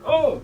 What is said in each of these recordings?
Oh,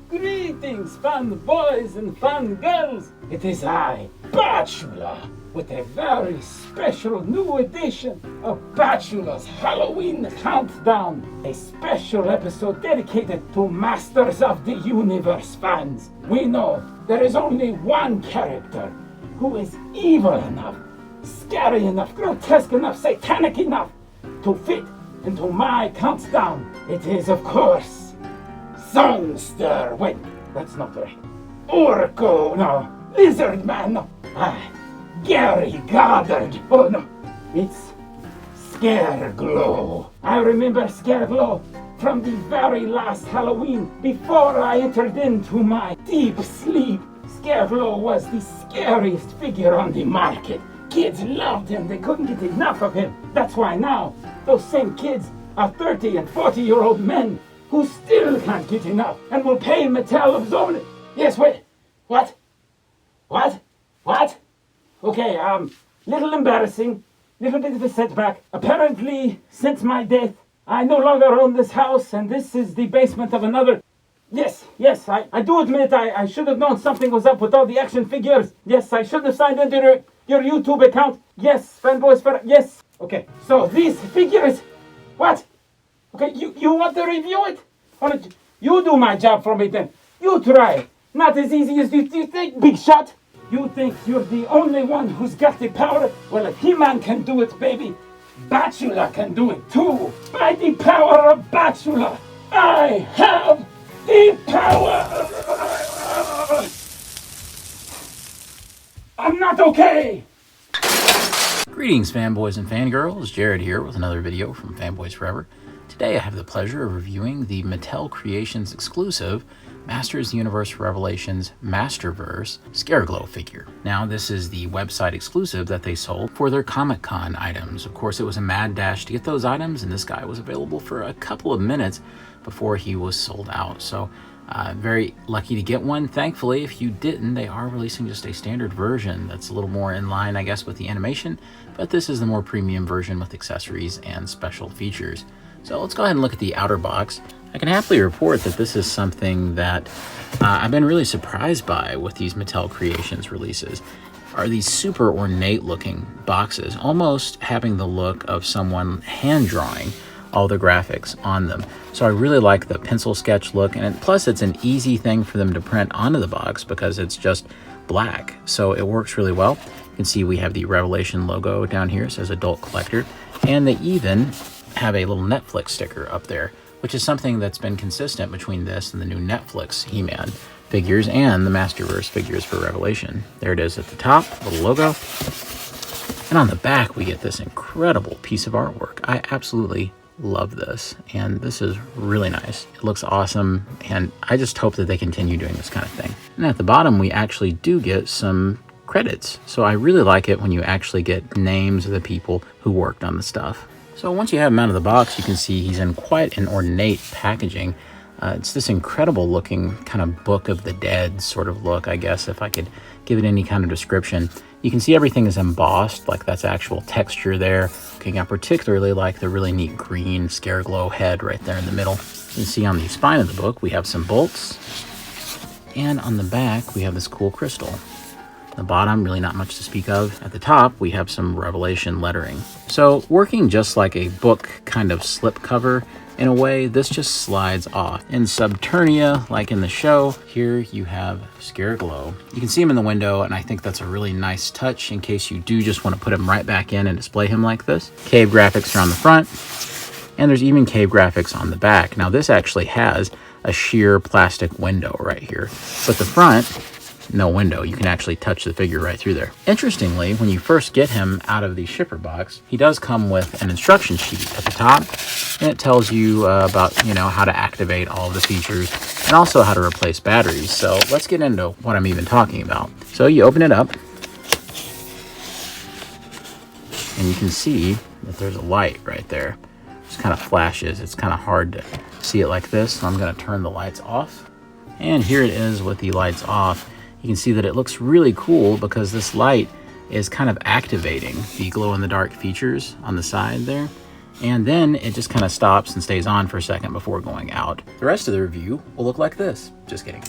greetings, fun boys and fun girls. It is I, Bachelor, with a very special new edition of Bachelor's Halloween Countdown, a special episode dedicated to Masters of the Universe fans. We know there is only one character who is evil enough, scary enough, grotesque enough, satanic enough to fit into my countdown. It is, of course, Songster. Wait, that's not right. Orko, no. Lizard Man, no. Gary Goddard. Oh, no. It's Scareglow. I remember Scareglow from the very last Halloween before I entered into my deep sleep. Scareglow was the scariest figure on the market. Kids loved him. They couldn't get enough of him. That's why now those same kids are 30 and 40-year-old men who still can't get enough and will pay Mattel of Zone. Yes, wait. What? Okay, little embarrassing, little bit of a setback. Apparently, since my death, I no longer own this house, and this is the basement of another. Yes, I do admit I should have known something was up with all the action figures. Yes, I should have signed into your YouTube account. Yes, fanboys, yes. Okay, so these figures, what? Okay, you want to review it? Why don't you do my job for me then? You try. Not as easy as you think, big shot. You think you're the only one who's got the power? Well, if He-Man can do it, baby, Bachelor can do it too. By the power of Bachelor, I have the power. I'm not okay. Greetings, fanboys and fangirls. Jared here with another video from Fanboys Forever. Today I have the pleasure of reviewing the Mattel Creations exclusive Masters Universe Revelations Masterverse Scareglow figure. Now, this is the website exclusive that they sold for their Comic-Con items. Of course, it was a mad dash to get those items, and this guy was available for a couple of minutes before he was sold out. So, very lucky to get one. Thankfully, if you didn't, they are releasing just a standard version that's a little more in line, I guess, with the animation, but this is the more premium version with accessories and special features. So let's go ahead and look at the outer box. I can happily report that this is something that I've been really surprised by with these Mattel Creations releases, are these super ornate looking boxes, almost having the look of someone hand drawing all the graphics on them. So I really like the pencil sketch look, and plus it's an easy thing for them to print onto the box because it's just black. So it works really well. You can see we have the Revelation logo down here. It says Adult Collector, and they even have a little Netflix sticker up there, which is something that's been consistent between this and the new Netflix He-Man figures and the Masterverse figures for Revelation. There it is at the top, little logo. And on the back, we get this incredible piece of artwork. I absolutely love this, and this is really nice. It looks awesome, and I just hope that they continue doing this kind of thing. And at the bottom, we actually do get some credits. So I really like it when you actually get names of the people who worked on the stuff. So once you have him out of the box, you can see he's in quite an ornate packaging. It's this incredible looking kind of Book of the Dead sort of look, I guess, if I could give it any kind of description. You can see everything is embossed, like that's actual texture there. Okay, I particularly like the really neat green Scareglow head right there in the middle. You can see on the spine of the book, we have some bolts. And on the back, we have this cool crystal. The bottom, really not much to speak of. At the top, we have some Revelation lettering. So working just like a book kind of slip cover, in a way, this just slides off. In Subternia, like in the show, here you have Scareglow. You can see him in the window, and I think that's a really nice touch in case you do just want to put him right back in and display him like this. Cave graphics are on the front, and there's even cave graphics on the back. Now this actually has a sheer plastic window right here, but the front, no window. You can actually touch the figure right through there. Interestingly, when you first get him out of the shipper box, he does come with an instruction sheet at the top, and it tells you about, how to activate all of the features and also how to replace batteries. So let's get into what I'm even talking about. So you open it up, and you can see that there's a light right there. It just kind of flashes. It's kind of hard to see it like this, so I'm going to turn the lights off. And here it is with the lights off. You can see that it looks really cool because this light is kind of activating the glow-in-the-dark features on the side there. And then it just kind of stops and stays on for a second before going out. The rest of the review will look like this. Just kidding.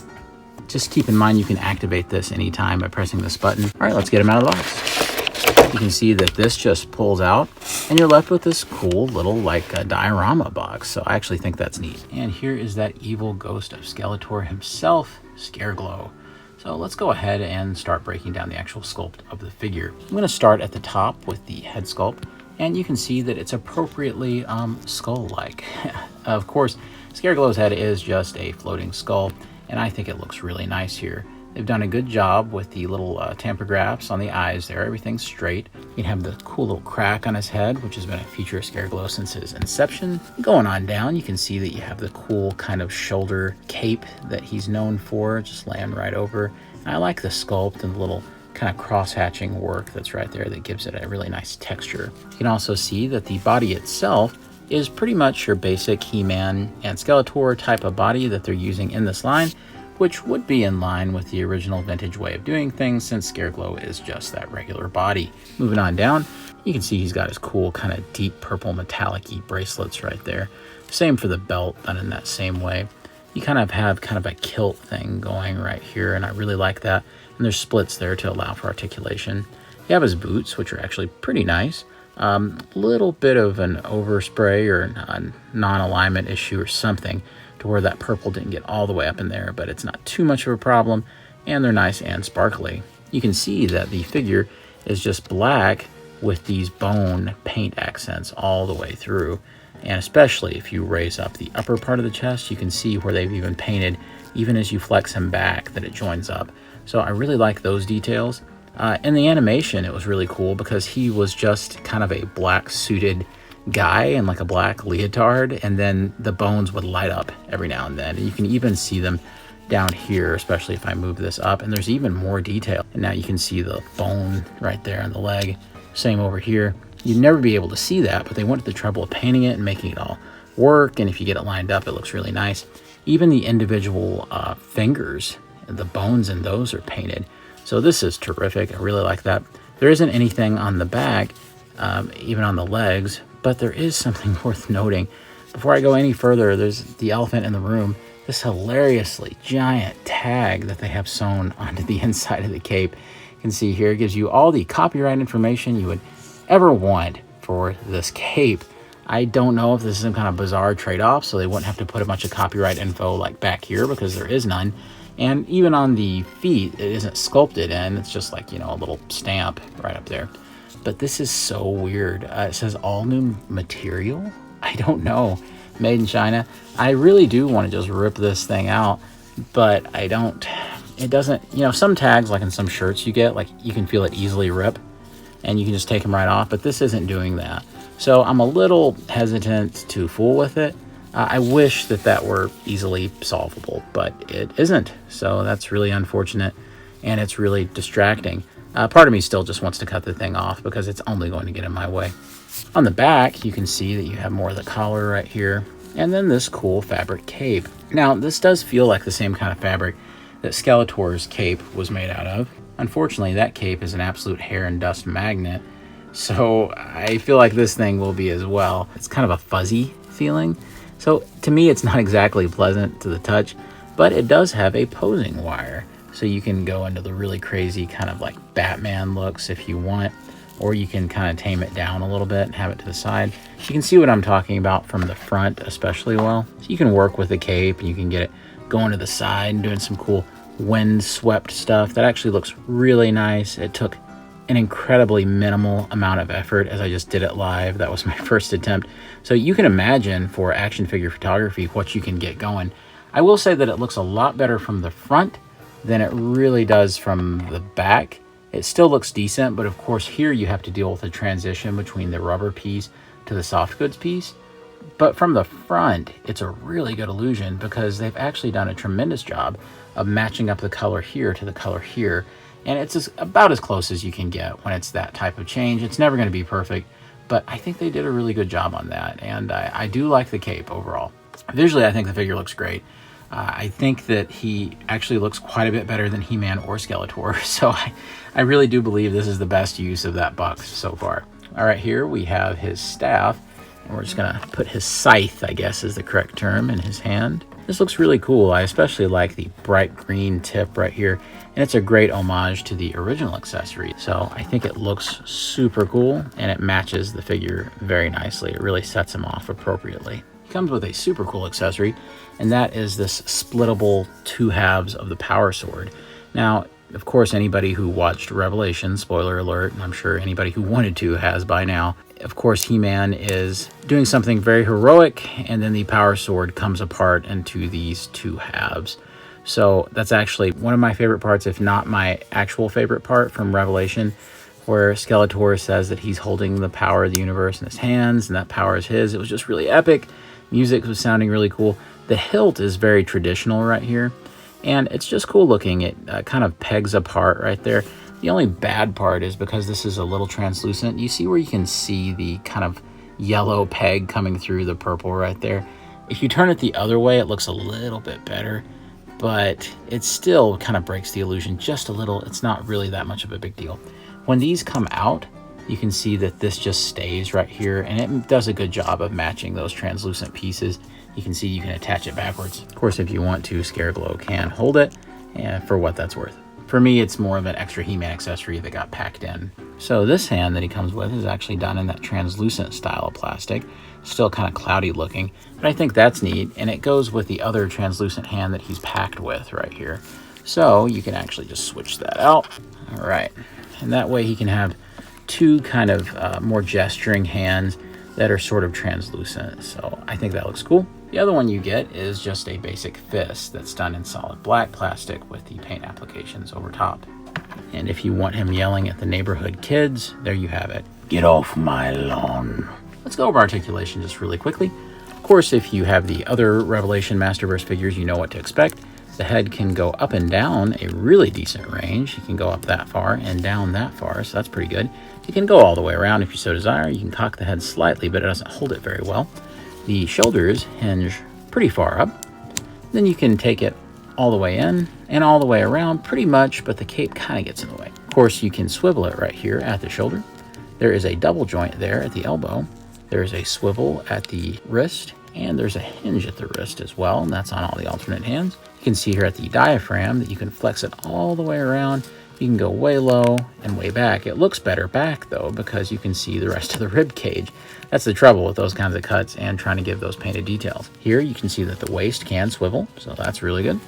Just keep in mind you can activate this anytime by pressing this button. All right, let's get them out of the box. You can see that this just pulls out and you're left with this cool little like diorama box. So I actually think that's neat. And here is that evil ghost of Skeletor himself, Scareglow. So let's go ahead and start breaking down the actual sculpt of the figure. I'm going to start at the top with the head sculpt. And you can see that it's appropriately skull-like. Of course, Scareglow's head is just a floating skull, and I think it looks really nice here. They've done a good job with the little tampographs on the eyes there. Everything's straight. You can have the cool little crack on his head, which has been a feature of Scareglow since his inception. Going on down, you can see that you have the cool kind of shoulder cape that he's known for, just laying right over. And I like the sculpt and the little kind of cross-hatching work that's right there that gives it a really nice texture. You can also see that the body itself is pretty much your basic He-Man and Skeletor type of body that they're using in this line, which would be in line with the original vintage way of doing things since Scareglow is just that regular body. Moving on down, you can see he's got his cool kind of deep purple metallic-y bracelets right there. Same for the belt, done in that same way. You kind of have kind of a kilt thing going right here, and I really like that. And there's splits there to allow for articulation. You have his boots, which are actually pretty nice. Little bit of an overspray or a non-alignment issue or something to where that purple didn't get all the way up in there, but it's not too much of a problem, and they're nice and sparkly. You can see that the figure is just black with these bone paint accents all the way through. And especially if you raise up the upper part of the chest, you can see where they've even painted, even as you flex him back, that it joins up. So I really like those details. In the animation, it was really cool because he was just kind of a black suited guy in like a black leotard, and then the bones would light up every now and then. And you can even see them down here, especially if I move this up, and there's even more detail. And now you can see the bone right there on the leg. Same over here. You'd never be able to see that, but they went to the trouble of painting it and making it all work. And if you get it lined up, it looks really nice. Even the individual fingers, the bones in those are painted. So this is terrific. I really like that. There isn't anything on the back, even on the legs, but there is something worth noting. Before I go any further, there's the elephant in the room, this hilariously giant tag that they have sewn onto the inside of the cape. You can see here, it gives you all the copyright information you would ever want for this cape. I don't know if this is some kind of bizarre trade-off, so they wouldn't have to put a bunch of copyright info like back here because there is none. And even on the feet, it isn't sculpted in. It's just like, you know, a little stamp right up there. But this is so weird. It says all new material. I don't know. Made in China. I really do want to just rip this thing out, but I don't. It doesn't, you know, some tags like in some shirts you get, like you can feel it easily rip and you can just take them right off, but this isn't doing that. So I'm a little hesitant to fool with it. I wish that that were easily solvable, but it isn't. So that's really unfortunate, and it's really distracting. Part of me still just wants to cut the thing off because it's only going to get in my way. On the back, you can see that you have more of the collar right here, and then this cool fabric cape. Now, this does feel like the same kind of fabric that Skeletor's cape was made out of. Unfortunately, that cape is an absolute hair and dust magnet, so I feel like this thing will be as well. It's kind of a fuzzy feeling. So to me, it's not exactly pleasant to the touch, but it does have a posing wire. So you can go into the really crazy kind of like Batman looks if you want, or you can kind of tame it down a little bit and have it to the side. You can see what I'm talking about from the front especially well. So you can work with the cape and you can get it going to the side and doing some cool wind swept stuff. That actually looks really nice. It took an incredibly minimal amount of effort as I just did it live. That was my first attempt. So you can imagine for action figure photography what you can get going. I will say that it looks a lot better from the front than it really does from the back. It still looks decent, but of course here you have to deal with the transition between the rubber piece to the soft goods piece. But from the front, it's a really good illusion because they've actually done a tremendous job of matching up the color here to the color here. And it's about as close as you can get when it's that type of change. It's never going to be perfect, but I think they did a really good job on that. And I do like the cape overall. Visually, I think the figure looks great. I think that he actually looks quite a bit better than He-Man or Skeletor, so I really do believe this is the best use of that buck so far. All right, here we have his staff, and we're just gonna put his scythe, I guess is the correct term, in his hand. This looks really cool. I especially like the bright green tip right here, and it's a great homage to the original accessory. So I think it looks super cool, and it matches the figure very nicely. It really sets him off appropriately. He comes with a super cool accessory, and that is this splittable 2 halves of the power sword. Now, of course, anybody who watched Revelation, spoiler alert, and I'm sure anybody who wanted to has by now, of course, He-Man is doing something very heroic, and then the power sword comes apart into these 2 halves. So that's actually one of my favorite parts, if not my actual favorite part from Revelation, where Skeletor says that he's holding the power of the universe in his hands, and that power is his. It was just really epic. Music was sounding really cool. The hilt is very traditional right here, and it's just cool looking. It kind of pegs apart right there. The only bad part is because this is a little translucent, you see where you can see the kind of yellow peg coming through the purple right there. If you turn it the other way, it looks a little bit better, but it still kind of breaks the illusion just a little. It's not really that much of a big deal. When these come out, you can see that this just stays right here, and it does a good job of matching those translucent pieces. You can see you can attach it backwards. Of course, if you want to, Scareglow can hold it, and for what that's worth. For me, it's more of an extra He-Man accessory that got packed in. So this hand that he comes with is actually done in that translucent style of plastic. Still kind of cloudy looking, but I think that's neat, and it goes with the other translucent hand that he's packed with right here. So you can actually just switch that out. All right, and that way he can have 2 kind of more gesturing hands that are sort of translucent. So I think that looks cool. The other one you get is just a basic fist that's done in solid black plastic with the paint applications over top. And if you want him yelling at the neighborhood kids, there you have it. Get off my lawn. Let's go over articulation just really quickly. Of course, if you have the other Revelation Masterverse figures, you know what to expect. The head can go up and down a really decent range. You can go up that far and down that far, so that's pretty good. You can go all the way around if you so desire. You can cock the head slightly, but it doesn't hold it very well. The shoulders hinge pretty far up. Then you can take it all the way in and all the way around pretty much, but the cape kind of gets in the way. Of course, you can swivel it right here at the shoulder. There is a double joint there at the elbow. There is a swivel at the wrist, and there's a hinge at the wrist as well, and that's on all the alternate hands. You can see here at the diaphragm that you can flex it all the way around. You can go way low and way back. It looks better back though, because you can see the rest of the rib cage. That's the trouble with those kinds of cuts and trying to give those painted details. Here you can see that the waist can swivel, so that's really good.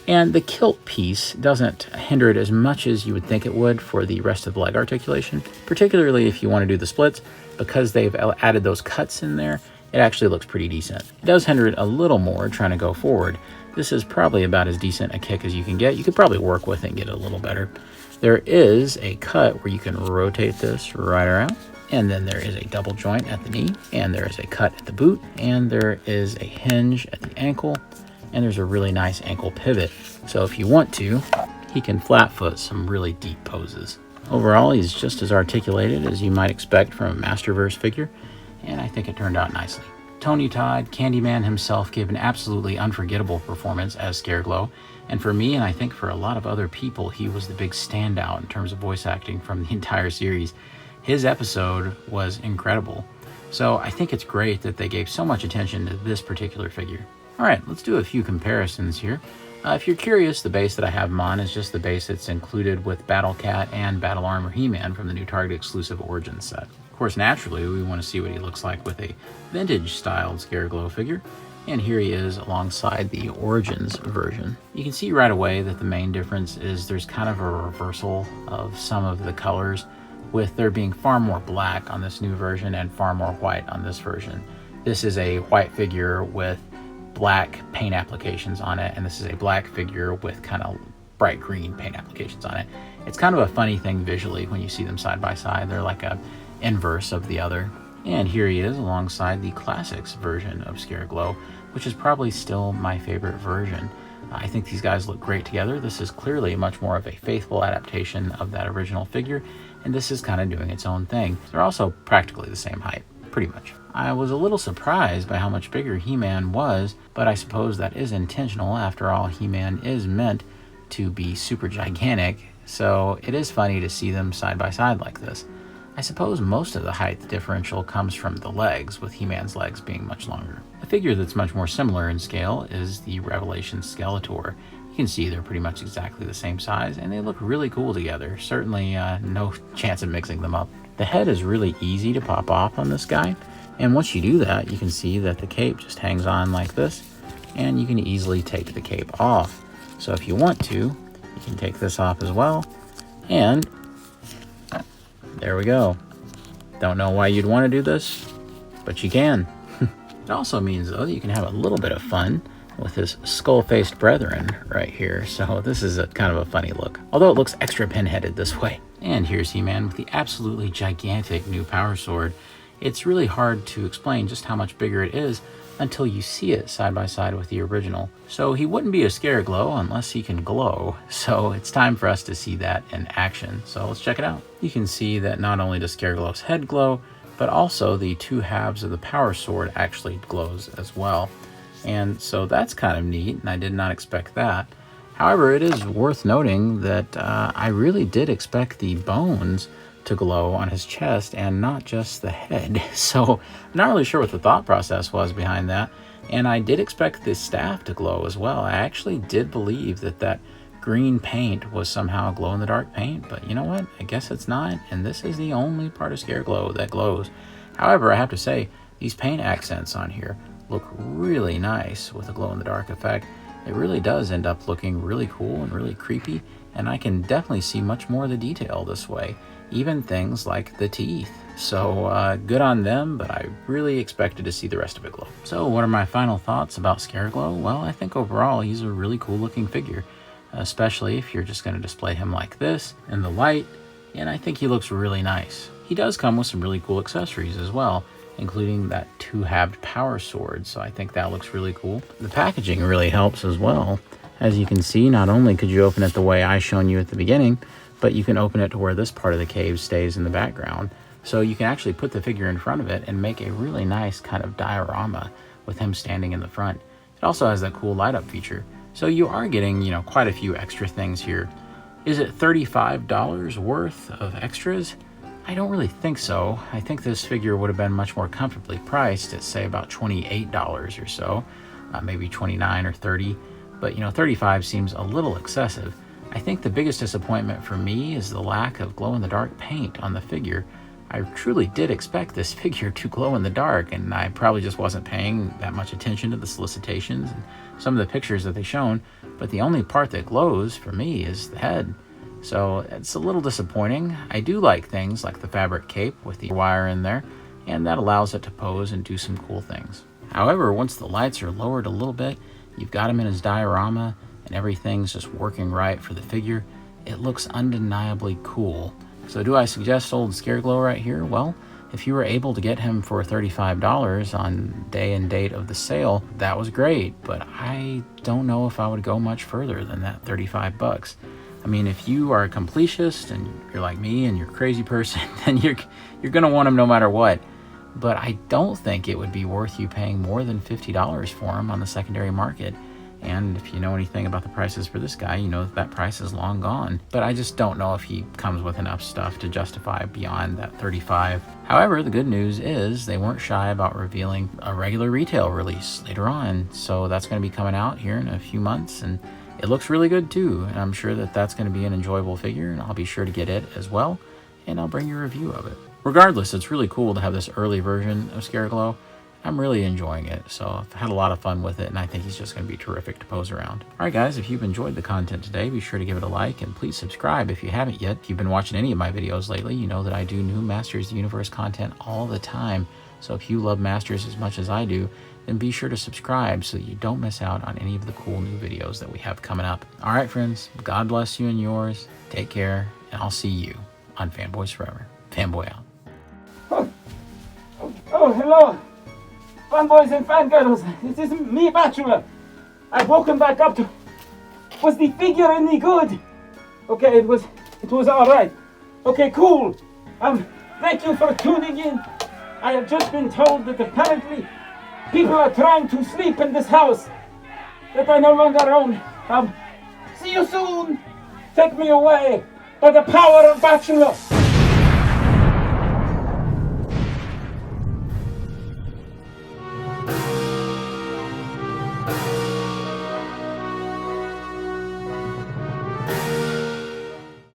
And the kilt piece doesn't hinder it as much as you would think it would for the rest of the leg articulation, particularly if you want to do the splits. Because they've added those cuts in there, it actually looks pretty decent. It does hinder it a little more trying to go forward. This is probably about as decent a kick as you can get. You could probably work with it and get it a little better. There is a cut where you can rotate this right around, and then there is a double joint at the knee, and there is a cut at the boot, and there is a hinge at the ankle, and there's a really nice ankle pivot. So if you want to, he can flat foot some really deep poses. Overall, he's just as articulated as you might expect from a Masterverse figure, and I think it turned out nicely. Tony Todd, Candyman himself, gave an absolutely unforgettable performance as Scareglow, and for me, and I think for a lot of other people, he was the big standout in terms of voice acting from the entire series. His episode was incredible, so I think it's great that they gave so much attention to this particular figure. Alright, let's do a few comparisons here. If you're curious, the base that I have him on is just the base that's included with Battle Cat and Battle Armor He-Man from the new Target exclusive Origins set. Of course, naturally, we want to see what he looks like with a vintage-styled Scareglow figure, and here he is alongside the Origins version. You can see right away that the main difference is there's kind of a reversal of some of the colors, with there being far more black on this new version and far more white on this version. This is a white figure with black paint applications on it, and this is a black figure with kind of bright green paint applications on it. It's kind of a funny thing visually when you see them side by side. They're like a inverse of the other. And here he is alongside the Classics version of Scareglow, which is probably still my favorite version. I think these guys look great together. This is clearly much more of a faithful adaptation of that original figure, and this is kind of doing its own thing. They're also practically the same height. pretty much. I was a little surprised by how much bigger He-Man was, but I suppose that is intentional. After all, He-Man is meant to be super gigantic, so it is funny to see them side by side like this. I suppose most of the height differential comes from the legs, with He-Man's legs being much longer. A figure that's much more similar in scale is the Revelation Skeletor. You can see they're pretty much exactly the same size, and they look really cool together. Certainly no chance of mixing them up. The head is really easy to pop off on this guy, and once you do that, you can see that the cape just hangs on like this, and you can easily take the cape off. So if you want to, you can take this off as well, and there we go. Don't know why you'd want to do this, but you can. It also means, though, that you can have a little bit of fun with his skull-faced brethren right here. So this is a kind of a funny look, although it looks extra pinheaded this way. And here's He-Man with the absolutely gigantic new power sword. It's really hard to explain just how much bigger it is until you see it side by side with the original. So he wouldn't be a Scareglow unless he can glow. So it's time for us to see that in action. So let's check it out. You can see that not only does Scareglow's head glow, but also the two halves of the power sword actually glows as well. And so that's kind of neat, and I did not expect that. However, it is worth noting that I really did expect the bones to glow on his chest and not just the head. So I'm not really sure what the thought process was behind that. And I did expect the staff to glow as well. I actually did believe that that green paint was somehow glow-in-the-dark paint, but you know what? I guess it's not, and this is the only part of Scareglow that glows. However, I have to say, these paint accents on here look really nice with a glow-in-the-dark effect. It really does end up looking really cool and really creepy, and I can definitely see much more of the detail this way. Even things like the teeth. So good on them, but I really expected to see the rest of it glow. So what are my final thoughts about Scareglow? Well, I think overall he's a really cool looking figure, especially if you're just going to display him like this in the light, and I think he looks really nice. He does come with some really cool accessories as well, including that two-halved power sword, so I think that looks really cool. The packaging really helps as well. As you can see, not only could you open it the way I shown you at the beginning, but you can open it to where this part of the cave stays in the background. So you can actually put the figure in front of it and make a really nice kind of diorama with him standing in the front. It also has that cool light up feature. So you are getting, you know, quite a few extra things here. Is it $35 worth of extras? I don't really think so. I think this figure would have been much more comfortably priced at, say, about $28 or so, maybe $29 or $30. But, you know, $35 seems a little excessive. I think the biggest disappointment for me is the lack of glow-in-the-dark paint on the figure. I truly did expect this figure to glow in the dark, and I probably just wasn't paying that much attention to the solicitations and some of the pictures that they shown, but the only part that glows for me is the head. So it's a little disappointing. I do like things like the fabric cape with the wire in there, and that allows it to pose and do some cool things. However, once the lights are lowered a little bit, you've got him in his diorama, and everything's just working right for the figure, it looks undeniably cool. So do I suggest old Scareglow right here? Well, if you were able to get him for $35 on day and date of the sale, that was great, but I don't know if I would go much further than that 35 bucks. I mean, if you are a completist and you're like me and you're a crazy person, then you're gonna want him no matter what. But I don't think it would be worth you paying more than $50 for him on the secondary market. And if you know anything about the prices for this guy, you know that price is long gone. But I just don't know if he comes with enough stuff to justify beyond that 35. However, the good news is they weren't shy about revealing a regular retail release later on. So that's going to be coming out here in a few months, and it looks really good too. And I'm sure that that's going to be an enjoyable figure, and I'll be sure to get it as well, and I'll bring you a review of it. Regardless, it's really cool to have this early version of Scareglow. I'm really enjoying it, so I've had a lot of fun with it, and I think he's just going to be terrific to pose around. Alright guys, if you've enjoyed the content today, be sure to give it a like, and please subscribe if you haven't yet. If you've been watching any of my videos lately, you know that I do new Masters of the Universe content all the time, so if you love Masters as much as I do, then be sure to subscribe so that you don't miss out on any of the cool new videos that we have coming up. Alright friends, God bless you and yours, take care, and I'll see you on Fanboys Forever. Fanboy out. Oh, hello! Fanboys and fangirls, it is me, Bachelor. I've woken back up to... Was the figure any good? Okay, it was all right. Okay, cool. Thank you for tuning in. I have just been told that apparently people are trying to sleep in this house that I no longer own. See you soon. Take me away by the power of Bachelor.